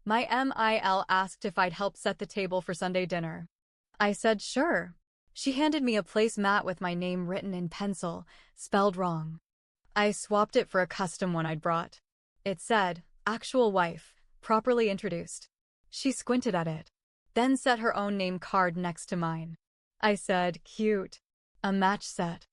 My MIL asked if I'd help set the table for Sunday dinner. I said sure. She handed me a placemat with my name written in pencil, spelled wrong. I swapped it for a custom one I'd brought. It said, "Actual wife, properly introduced." She squinted at it, then set her own name card next to mine. I said, "Cute." A match set.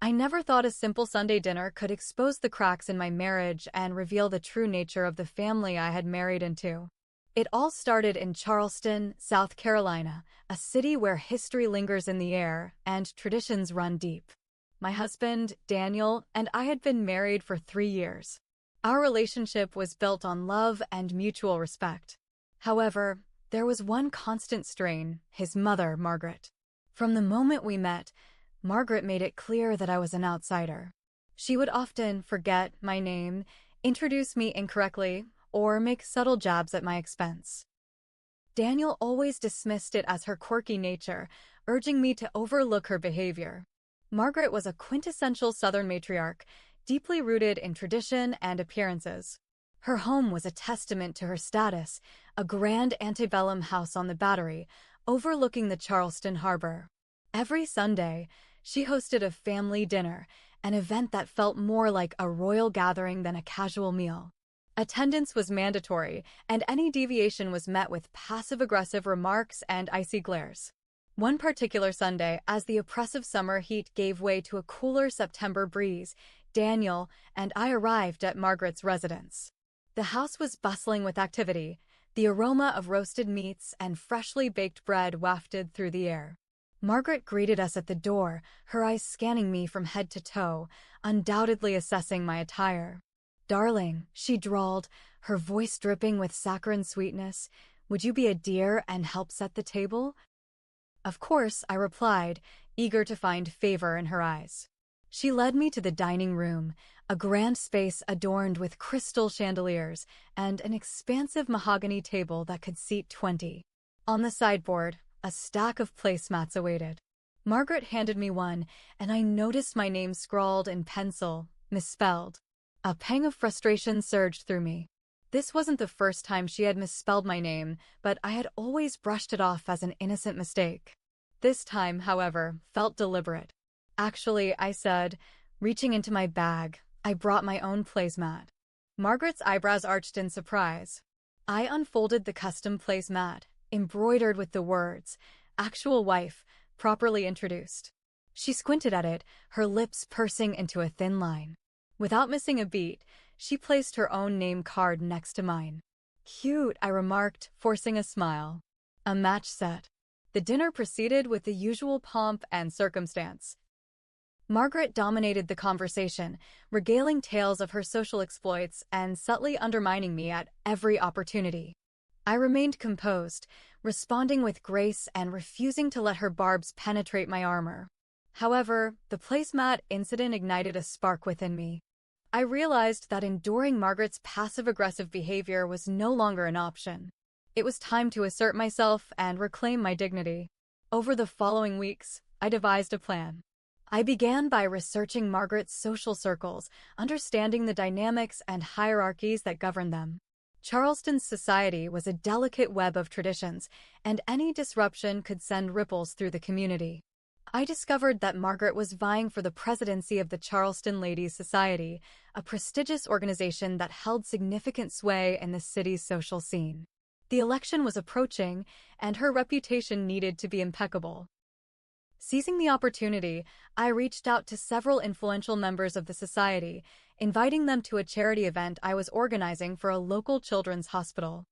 I never thought a simple Sunday dinner could expose the cracks in my marriage and reveal the true nature of the family I had married into. It all started in Charleston, South Carolina, a city where history lingers in the air and traditions run deep. My husband, Daniel, and I had been married for 3 years. Our relationship was built on love and mutual respect. However, there was one constant strain: his mother, Margaret. From the moment we met, Margaret made it clear that I was an outsider. She would often forget my name, introduce me incorrectly, or make subtle jabs at my expense. Daniel always dismissed it as her quirky nature, urging me to overlook her behavior. Margaret was a quintessential Southern matriarch, deeply rooted in tradition and appearances. Her home was a testament to her status, a grand antebellum house on the Battery, overlooking the Charleston harbor. Every Sunday, she hosted a family dinner, an event that felt more like a royal gathering than a casual meal. Attendance was mandatory, and any deviation was met with passive-aggressive remarks and icy glares. One particular Sunday, as the oppressive summer heat gave way to a cooler September breeze, Daniel and I arrived at Margaret's residence. The house was bustling with activity. The aroma of roasted meats and freshly baked bread wafted through the air. Margaret greeted us at the door, her eyes scanning me from head to toe, undoubtedly assessing my attire. "Darling," she drawled, her voice dripping with saccharine sweetness, "would you be a dear and help set the table?" Of course, I replied, eager to find favor in her eyes. She led me to the dining room, a grand space adorned with crystal chandeliers and an expansive mahogany table that could seat 20. On the sideboard, a stack of placemats awaited. Margaret handed me one, and I noticed my name scrawled in pencil, misspelled. A pang of frustration surged through me. This wasn't the first time she had misspelled my name, but I had always brushed it off as an innocent mistake. This time, however, felt deliberate. "Actually," I said, reaching into my bag, "I brought my own placemat." Margaret's eyebrows arched in surprise. I unfolded the custom placemat, embroidered with the words, "Actual wife, properly introduced." She squinted at it, her lips pursing into a thin line. Without missing a beat, she placed her own name card next to mine. "Cute," I remarked, forcing a smile. A match set. The dinner proceeded with the usual pomp and circumstance. Margaret dominated the conversation, regaling tales of her social exploits and subtly undermining me at every opportunity. I remained composed, responding with grace and refusing to let her barbs penetrate my armor. However, the placemat incident ignited a spark within me. I realized that enduring Margaret's passive-aggressive behavior was no longer an option. It was time to assert myself and reclaim my dignity. Over the following weeks, I devised a plan. I began by researching Margaret's social circles, understanding the dynamics and hierarchies that govern them. Charleston's society was a delicate web of traditions, and any disruption could send ripples through the community. I discovered that Margaret was vying for the presidency of the Charleston Ladies Society, a prestigious organization that held significant sway in the city's social scene. The election was approaching, and her reputation needed to be impeccable. Seizing the opportunity, I reached out to several influential members of the society, inviting them to a charity event I was organizing for a local children's hospital.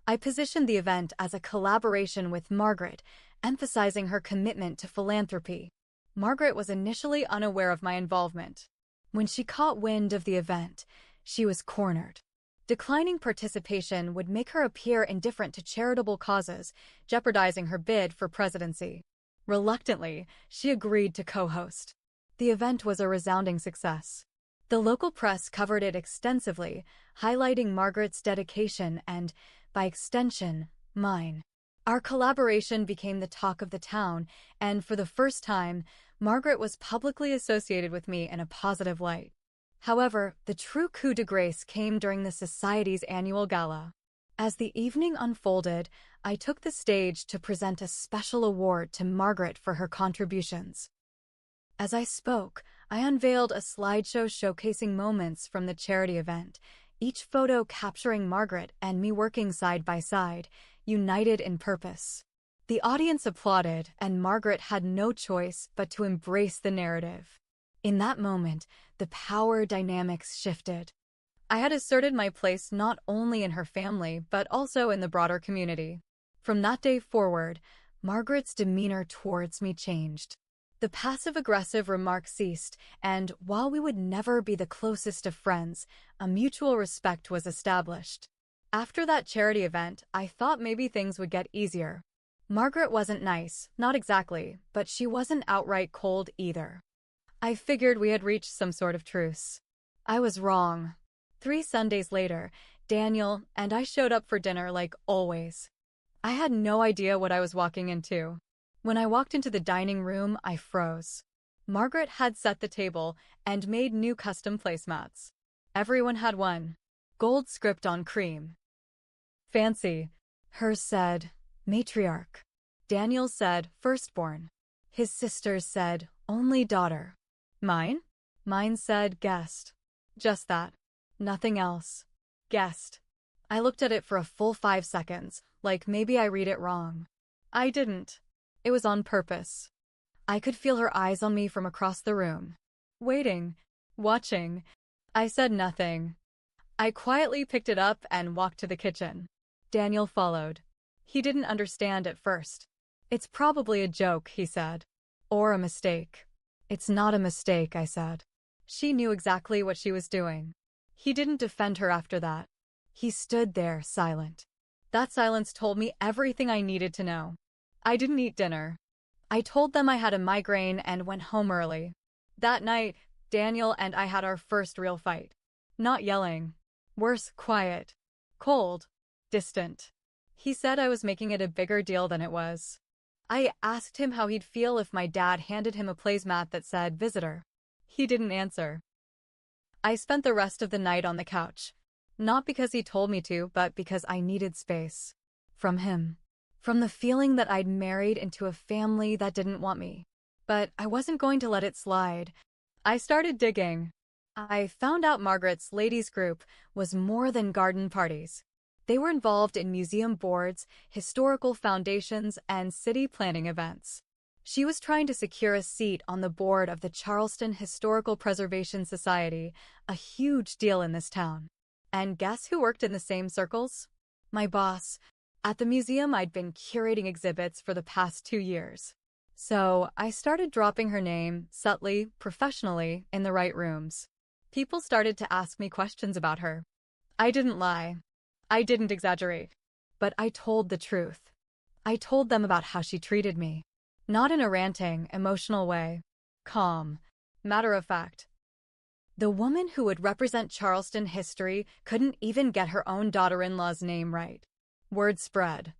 I positioned the event as a collaboration with Margaret, emphasizing her commitment to philanthropy. Margaret was initially unaware of my involvement. When she caught wind of the event, she was cornered. Declining participation would make her appear indifferent to charitable causes, jeopardizing her bid for presidency. Reluctantly, she agreed to co-host. The event was a resounding success. The local press covered it extensively, highlighting Margaret's dedication and, by extension, mine. Our collaboration became the talk of the town, and for the first time, Margaret was publicly associated with me in a positive light. However, the true coup de grace came during the Society's annual gala. As the evening unfolded, I took the stage to present a special award to Margaret for her contributions. As I spoke, I unveiled a slideshow showcasing moments from the charity event, each photo capturing Margaret and me working side by side, united in purpose. The audience applauded, and Margaret had no choice but to embrace the narrative. In that moment, the power dynamics shifted. I had asserted my place not only in her family, but also in the broader community. From that day forward, Margaret's demeanor towards me changed. The passive-aggressive remarks ceased, and while we would never be the closest of friends, a mutual respect was established. After that charity event, I thought maybe things would get easier. Margaret wasn't nice, not exactly, but she wasn't outright cold either. I figured we had reached some sort of truce. I was wrong. 3 Sundays later, Daniel and I showed up for dinner like always. I had no idea what I was walking into. When I walked into the dining room, I froze. Margaret had set the table and made new custom placemats. Everyone had one. Gold script on cream. Fancy. Hers said, matriarch. Daniel said, firstborn. His sisters said, only daughter. Mine? Mine said, guest. Just that. Nothing else. Guest. I looked at it for a full 5 seconds, like maybe I read it wrong. I didn't. It was on purpose. I could feel her eyes on me from across the room. Waiting. Watching. I said nothing. I quietly picked it up and walked to the kitchen. Daniel followed. He didn't understand at first. It's probably a joke, he said. Or a mistake. It's not a mistake, I said. She knew exactly what she was doing. He didn't defend her after that. He stood there, silent. That silence told me everything I needed to know. I didn't eat dinner. I told them I had a migraine and went home early. That night, Daniel and I had our first real fight. Not yelling. Worse, quiet. Cold. Distant. He said I was making it a bigger deal than it was. I asked him how he'd feel if my dad handed him a placemat that said visitor. He didn't answer. I spent the rest of the night on the couch. Not because he told me to, but because I needed space. From him. From the feeling that I'd married into a family that didn't want me. But I wasn't going to let it slide. I started digging. I found out Margaret's ladies' group was more than garden parties. They were involved in museum boards, historical foundations, and city planning events. She was trying to secure a seat on the board of the Charleston Historical Preservation Society, a huge deal in this town. And guess who worked in the same circles? My boss. At the museum, I'd been curating exhibits for the past 2 years. So I started dropping her name, subtly, professionally, in the right rooms. People started to ask me questions about her. I didn't lie. I didn't exaggerate. But I told the truth. I told them about how she treated me. Not in a ranting, emotional way. Calm. Matter of fact. The woman who would represent Charleston history couldn't even get her own daughter-in-law's name right. Word spread.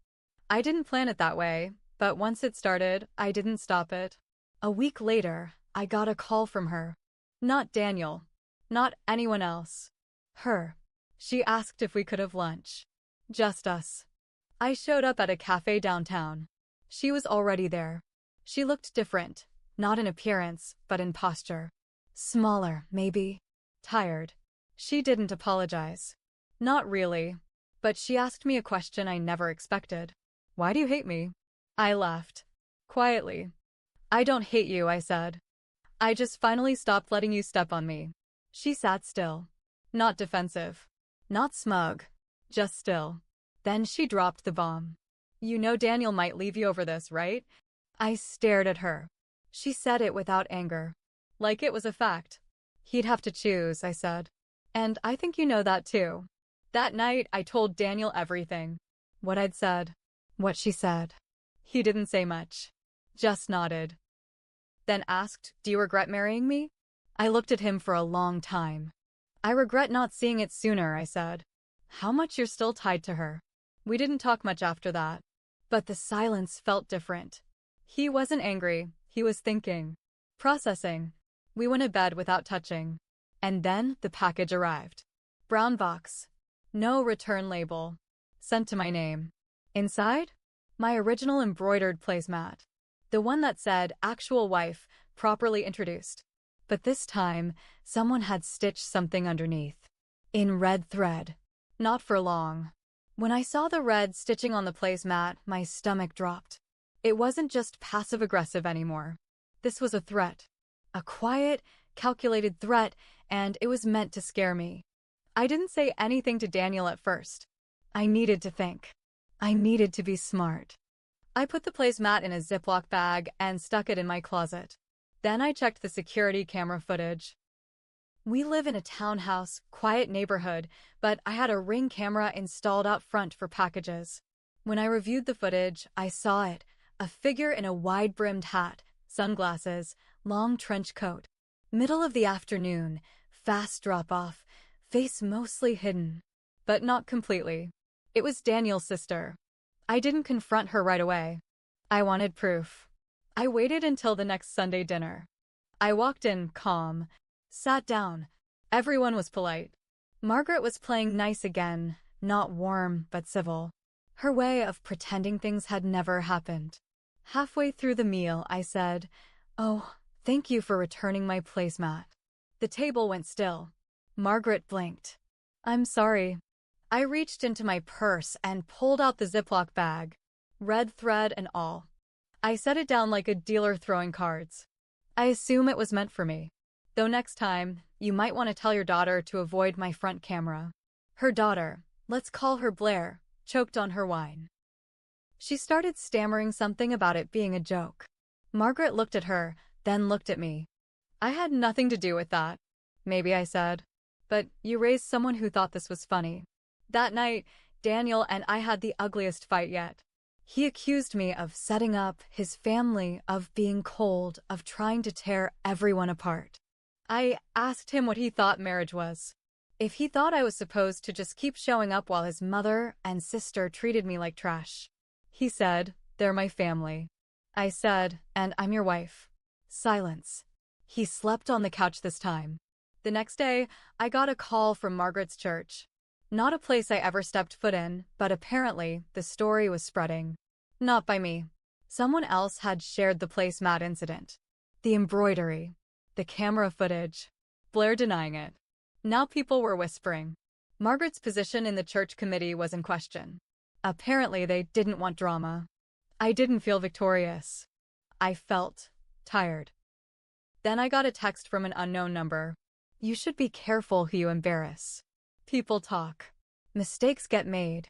I didn't plan it that way, but once it started, I didn't stop it. A week later, I got a call from her. Not Daniel. Not anyone else. Her. She asked if we could have lunch. Just us. I showed up at a cafe downtown. She was already there. She looked different, not in appearance, but in posture. Smaller, maybe. Tired. She didn't apologize. Not really. But she asked me a question I never expected. Why do you hate me? I laughed. Quietly. I don't hate you, I said. I just finally stopped letting you step on me. She sat still. Not defensive. Not smug. Just still. Then she dropped the bomb. You know Daniel might leave you over this, right? I stared at her. She said it without anger. Like it was a fact. He'd have to choose, I said. And I think you know that too. That night, I told Daniel everything. What I'd said. What she said. He didn't say much. Just nodded. Then asked, do you regret marrying me? I looked at him for a long time. I regret not seeing it sooner, I said. How much you're still tied to her. We didn't talk much after that. But the silence felt different. He wasn't angry. He was thinking. Processing. We went to bed without touching. And then the package arrived. Brown box. No return label. sent to my name. Inside? My original embroidered placemat. The one that said, "Actual wife, properly introduced." But this time, someone had stitched something underneath. In red thread. Not for long. When I saw the red stitching on the placemat, my stomach dropped. It wasn't just passive-aggressive anymore. This was a threat. A quiet, calculated threat, and it was meant to scare me. I didn't say anything to Daniel at first. I needed to think. I needed to be smart. I put the placemat in a Ziploc bag and stuck it in my closet. Then I checked the security camera footage. We live in a townhouse, quiet neighborhood, but I had a Ring camera installed out front for packages. When I reviewed the footage, I saw it. A figure in a wide-brimmed hat, sunglasses, long trench coat. Middle of the afternoon, fast drop-off, face mostly hidden. But not completely. It was Daniel's sister. I didn't confront her right away. I wanted proof. I waited until the next Sunday dinner. I walked in, calm, sat down. Everyone was polite. Margaret was playing nice again, not warm but civil. Her way of pretending things had never happened. Halfway through the meal, I said, "Oh, thank you for returning my placemat." The table went still. Margaret blinked. "I'm sorry." I reached into my purse and pulled out the Ziploc bag, red thread and all. I set it down like a dealer throwing cards. I assume it was meant for me. Though next time, you might want to tell your daughter to avoid my front camera. Her daughter, let's call her Blair, choked on her wine. She started stammering something about it being a joke. Margaret looked at her, then looked at me. "I had nothing to do with that." "Maybe," I said. "But you raised someone who thought this was funny." That night, Daniel and I had the ugliest fight yet. He accused me of setting up his family, of being cold, of trying to tear everyone apart. I asked him what he thought marriage was. If he thought I was supposed to just keep showing up while his mother and sister treated me like trash. He said, "They're my family." I said, "And I'm your wife." Silence. He slept on the couch this time. The next day, I got a call from Margaret's church. Not a place I ever stepped foot in, but apparently the story was spreading. Not by me. Someone else had shared the placemat incident. The embroidery. The camera footage. Blair denying it. Now people were whispering. Margaret's position in the church committee was in question. Apparently they didn't want drama. I didn't feel victorious. I felt tired. Then I got a text from an unknown number. "You should be careful who you embarrass. People talk. Mistakes get made."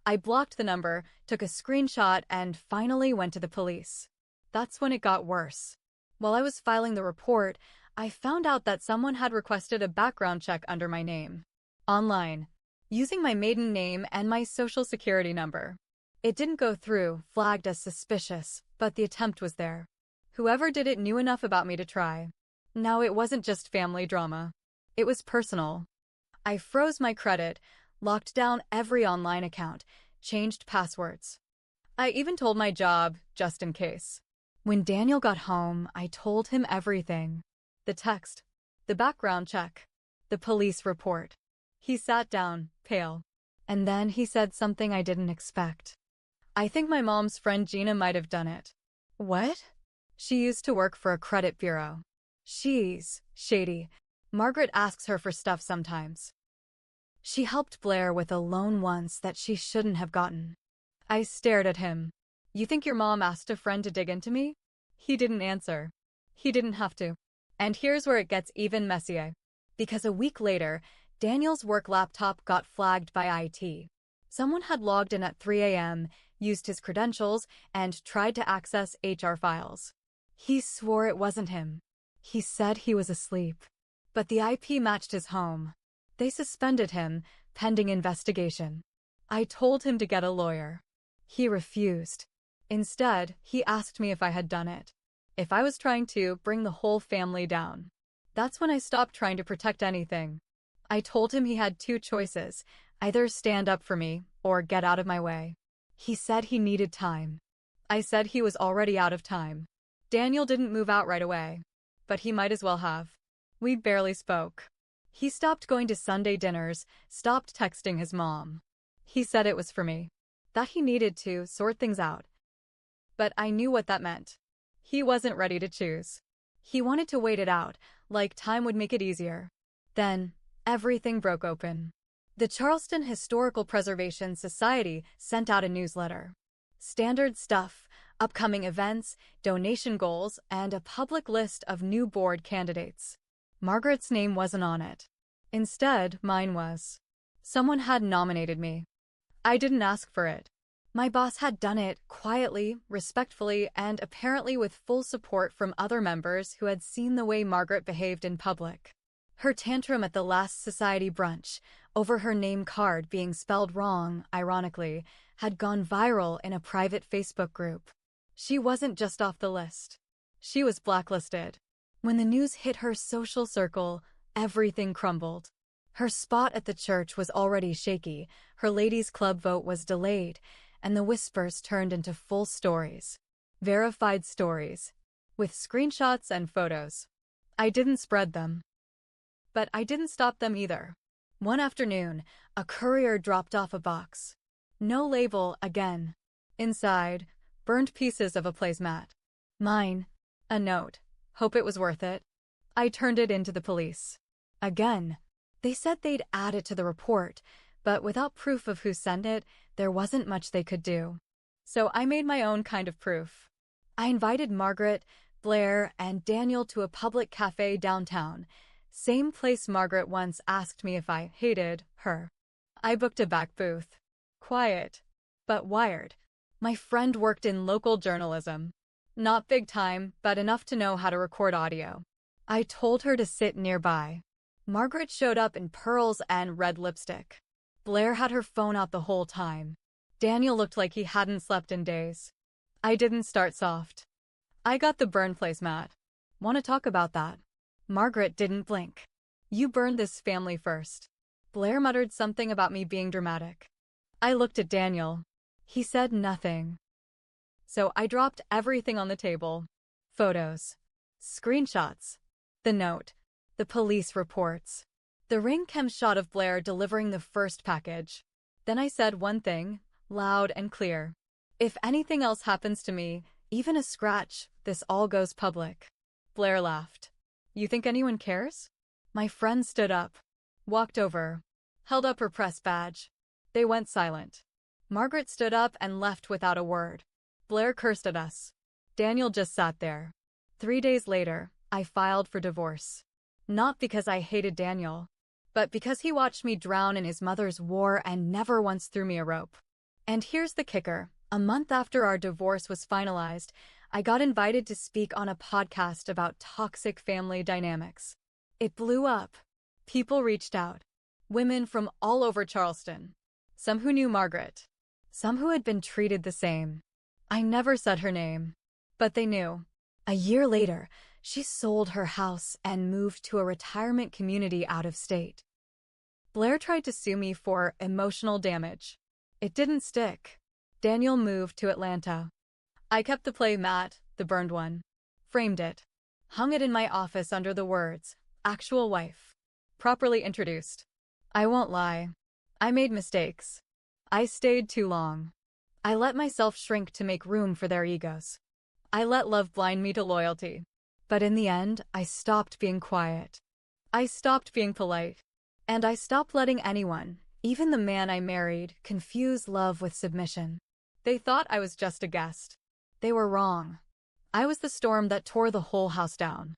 I blocked the number, took a screenshot, and finally went to the police. That's when it got worse. While I was filing the report, I found out that someone had requested a background check under my name. Online. Using my maiden name and my social security number. It didn't go through, flagged as suspicious, but the attempt was there. Whoever did it knew enough about me to try. Now it wasn't just family drama. It was personal. I froze my credit, locked down every online account, changed passwords. I even told my job, just in case. When Daniel got home, I told him everything. The text, the background check, the police report. He sat down, pale. And then he said something I didn't expect. "I think my mom's friend Gina might have done it." "What?" "She used to work for a credit bureau. She's shady. Margaret asks her for stuff sometimes. She helped Blair with a loan once that she shouldn't have gotten." I stared at him. "You think your mom asked a friend to dig into me?" He didn't answer. He didn't have to. And here's where it gets even messier. Because a week later, Daniel's work laptop got flagged by IT. Someone had logged in at 3 a.m., used his credentials, and tried to access HR files. He swore it wasn't him. He said he was asleep. But the IP matched his home. They suspended him, pending investigation. I told him to get a lawyer. He refused. Instead, he asked me if I had done it. If I was trying to bring the whole family down. That's when I stopped trying to protect anything. I told him he had two choices, either stand up for me or get out of my way. He said he needed time. I said he was already out of time. Daniel didn't move out right away, but he might as well have. We barely spoke. He stopped going to Sunday dinners, stopped texting his mom. He said it was for me, that he needed to sort things out. But I knew what that meant. He wasn't ready to choose. He wanted to wait it out, like time would make it easier. Then, everything broke open. The Charleston Historical Preservation Society sent out a newsletter. Standard stuff, upcoming events, donation goals, and a public list of new board candidates. Margaret's name wasn't on it. Instead, mine was. Someone had nominated me. I didn't ask for it. My boss had done it quietly, respectfully, and apparently with full support from other members who had seen the way Margaret behaved in public. Her tantrum at the last society brunch, over her name card being spelled wrong, ironically, had gone viral in a private Facebook group. She wasn't just off the list. She was blacklisted. When the news hit her social circle, everything crumbled. Her spot at the church was already shaky, her ladies' club vote was delayed, and the whispers turned into full stories. Verified stories. With screenshots and photos. I didn't spread them. But I didn't stop them either. One afternoon, a courier dropped off a box. No label again. Inside, burned pieces of a placemat. Mine. A note. Hope it was worth it. I turned it into the police. Again. They said they'd add it to the report, but without proof of who sent it, there wasn't much they could do. So I made my own kind of proof. I invited Margaret, Blair, and Daniel to a public cafe downtown, same place Margaret once asked me if I hated her. I booked a back booth. Quiet, but wired. My friend worked in local journalism. Not big time, but enough to know how to record audio. I told her to sit nearby. Margaret showed up in pearls and red lipstick. Blair had her phone out the whole time. Daniel looked like he hadn't slept in days. I didn't start soft. I got the burn placemat. Want to talk about that? Margaret didn't blink. You burned this family first. Blair muttered something about me being dramatic. I looked at Daniel. He said nothing. So I dropped everything on the table. Photos. Screenshots. The note. The police reports. The ring cam shot of Blair delivering the first package. Then I said one thing, loud and clear. If anything else happens to me, even a scratch, this all goes public. Blair laughed. You think anyone cares? My friend stood up, walked over, held up her press badge. They went silent. Margaret stood up and left without a word. Blair cursed at us. Daniel just sat there. 3 days later, I filed for divorce. Not because I hated Daniel, but because he watched me drown in his mother's war and never once threw me a rope. And here's the kicker. A month after our divorce was finalized, I got invited to speak on a podcast about toxic family dynamics. It blew up. People reached out. Women from all over Charleston. Some who knew Margaret. Some who had been treated the same. I never said her name, but they knew. A year later, she sold her house and moved to a retirement community out of state. Blair tried to sue me for emotional damage. It didn't stick. Daniel moved to Atlanta. I kept the play mat, the burned one. Framed it. Hung it in my office under the words, actual wife. Properly introduced. I won't lie. I made mistakes. I stayed too long. I let myself shrink to make room for their egos. I let love blind me to loyalty. But in the end, I stopped being quiet. I stopped being polite. And I stopped letting anyone, even the man I married, confuse love with submission. They thought I was just a guest. They were wrong. I was the storm that tore the whole house down.